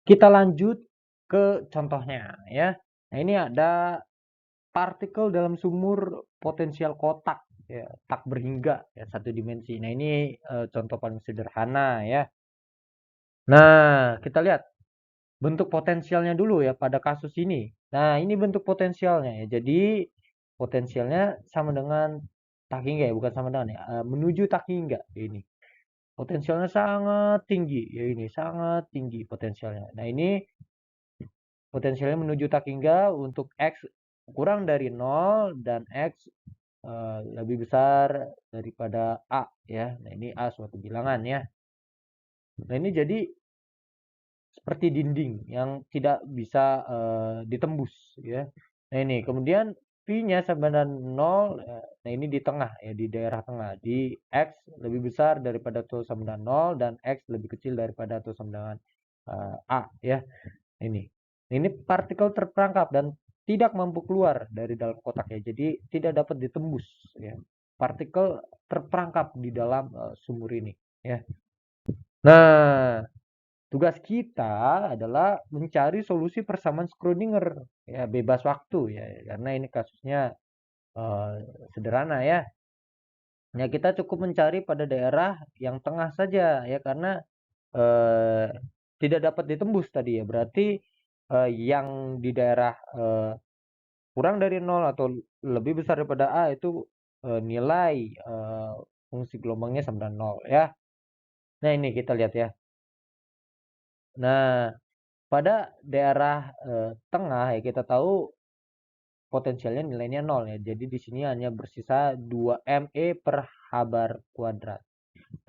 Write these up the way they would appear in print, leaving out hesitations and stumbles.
Kita lanjut ke contohnya ya. Nah, ini ada partikel dalam sumur potensial kotak ya, tak berhingga ya, satu dimensi. Nah, ini contoh paling sederhana ya. Nah, kita lihat bentuk potensialnya dulu ya pada kasus ini. Nah, ini bentuk potensialnya ya. Jadi potensialnya sama dengan tak hingga ya, bukan sama dengan ya, menuju tak hingga ini. Potensialnya sangat tinggi ya, ini sangat tinggi potensialnya. Nah, ini potensialnya menuju tak hingga untuk X kurang dari 0 dan X lebih besar daripada A ya. Nah, ini A suatu bilangan ya. Nah, ini jadi seperti dinding yang tidak bisa ditembus ya. Nah, ini kemudian V-nya sama dengan 0, nah ini di tengah ya, di daerah tengah, di X lebih besar daripada atau sama dengan 0 dan X lebih kecil daripada atau sama dengan A ya. Ini partikel terperangkap dan tidak mampu keluar dari dalam kotak ya. Jadi tidak dapat ditembus ya. Partikel terperangkap di dalam sumur ini ya. Nah, tugas kita adalah mencari solusi persamaan Schrödinger ya, bebas waktu ya, karena ini kasusnya eh, sederhana ya. Ya, kita cukup mencari pada daerah yang tengah saja ya, karena eh, tidak dapat ditembus tadi ya. Berarti yang di daerah kurang dari 0 atau lebih besar daripada A itu nilai fungsi gelombangnya sama dengan 0 ya. Nah, ini kita lihat ya. Nah, pada daerah tengah ya, kita tahu potensialnya nilainya 0 ya. Jadi di sini hanya bersisa 2 ME per habar kuadrat.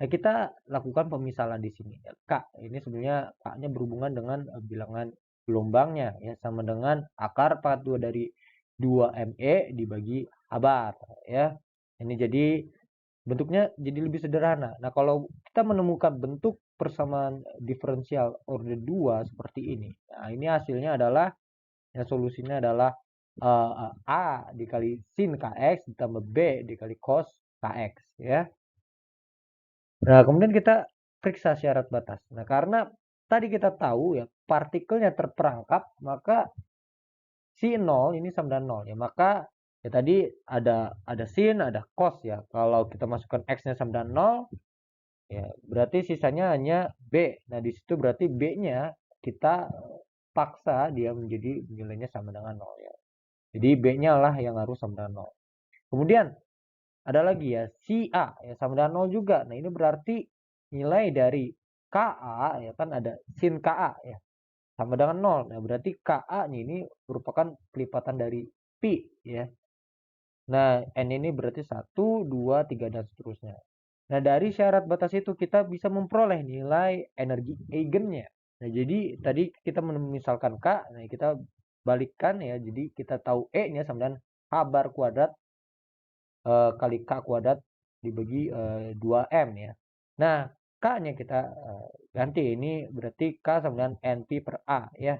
Nah, kita lakukan pemisalan di sini. K, ini sebenarnya K-nya berhubungan dengan bilangan gelombangnya ya, sama dengan akar pangkat 2 dari 2 ME dibagi habar ya. Ini jadi bentuknya jadi lebih sederhana. Nah, kalau kita menemukan bentuk persamaan diferensial order 2 seperti ini. Nah, ini hasilnya adalah ya, solusinya adalah A dikali sin Kx ditambah B dikali cos Kx ya. Nah, kemudian kita periksa syarat batas. Nah, karena tadi kita tahu ya partikelnya terperangkap, maka si 0 ini sama dengan 0 ya. Maka ya tadi ada sin, ada cos ya. Kalau kita masukkan x-nya sama dengan 0, ya berarti sisanya hanya B. Nah, di situ berarti B-nya kita paksa dia menjadi nilainya sama dengan 0 ya. Jadi B-nya lah yang harus sama dengan 0. Kemudian ada lagi ya, si A ya sama dengan 0 juga. Nah, ini berarti nilai dari KA ya kan ada sin KA ya sama dengan 0. Nah, berarti KA ini merupakan kelipatan dari pi ya. Nah, N ini berarti 1, 2, 3 dan seterusnya. Nah, dari syarat batas itu kita bisa memperoleh nilai energi eigennya. Nah, jadi tadi kita misalkan K, nah kita balikkan ya. Jadi kita tahu E-nya sama dengan H bar kuadrat kali K kuadrat dibagi 2M ya. Nah, K-nya kita ganti. Ini berarti K sama dengan NP per A ya.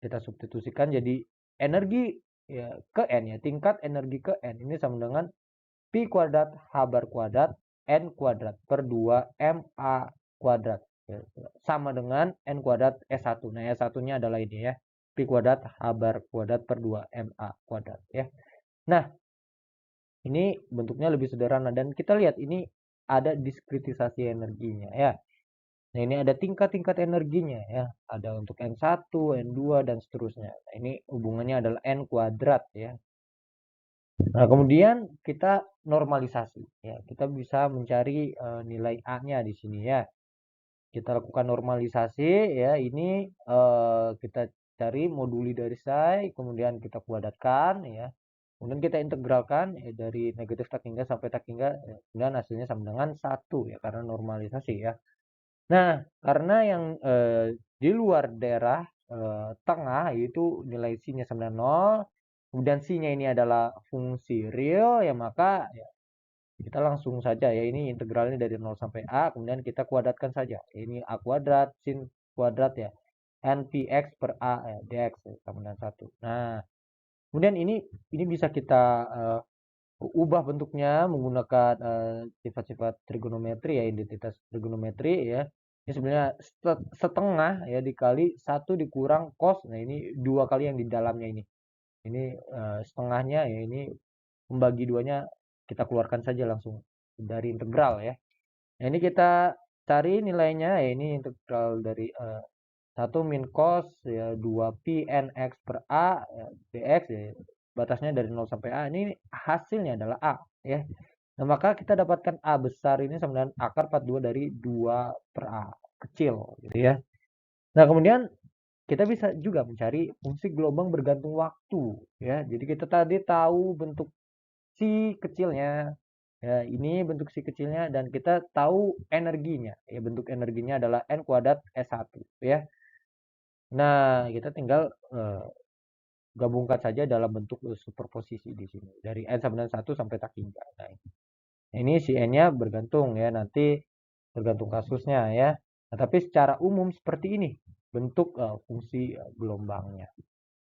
Kita substitusikan jadi energi ya ke N ya. Tingkat energi ke N ini sama dengan Pi kuadrat H bar kuadrat N kuadrat per 2MA kuadrat. Ya, sama dengan N kuadrat S1. Nah, S1-nya adalah ini ya. Pi kuadrat H bar kuadrat per 2MA kuadrat ya. Nah, ini bentuknya lebih sederhana dan kita lihat ini ada diskritisasi energinya ya. Nah, ini ada tingkat-tingkat energinya ya. Ada untuk N1, N2 dan seterusnya. Nah, ini hubungannya adalah N kuadrat ya. Nah, kemudian kita normalisasi ya. Kita bisa mencari nilai A-nya di sini ya. Kita lakukan normalisasi ya. Ini kita cari moduli dari psi, kemudian kita kuadratkan ya. Kemudian kita integralkan ya, dari negatif tak hingga sampai tak hingga ya, dan hasilnya sama dengan 1 ya karena normalisasi ya. Nah, karena yang di luar daerah tengah itu nilai C-nya sama dengan 0, kemudian C-nya ini adalah fungsi real ya, maka ya, kita langsung saja ya, ini integralnya dari 0 sampai A, kemudian kita kuadratkan saja. Ini A kuadrat sin kuadrat ya. NPX per A ya, dx ya, sama dengan 1. Nah, kemudian ini bisa kita ubah bentuknya menggunakan sifat-sifat trigonometri ya, identitas trigonometri ya. Ini sebenarnya setengah ya dikali 1 dikurang cos. Nah, ini 2 kali yang di dalamnya ini. Ini setengahnya ya ini membagi duanya kita keluarkan saja langsung dari integral ya. Nah, ini kita cari nilainya ya ini integral dari 1 min cos ya 2 pi nx per a ya, dx ya batasnya dari 0 sampai a. Ini hasilnya adalah a ya. Nah, maka kita dapatkan a besar ini sama dengan akar 42 dari 2 per a kecil gitu ya. Nah, kemudian kita bisa juga mencari fungsi gelombang bergantung waktu ya. Jadi kita tadi tahu bentuk si kecilnya. Ya, ini bentuk si kecilnya dan kita tahu energinya. Ya, bentuk energinya adalah n kuadrat S1 ya. Nah, kita tinggal gabungkan saja dalam bentuk superposisi di sini. Dari n sama dengan 1 sampai tak hingga. Nah, ini si n-nya bergantung ya, nanti tergantung kasusnya ya. Nah, tapi secara umum seperti ini bentuk fungsi gelombangnya.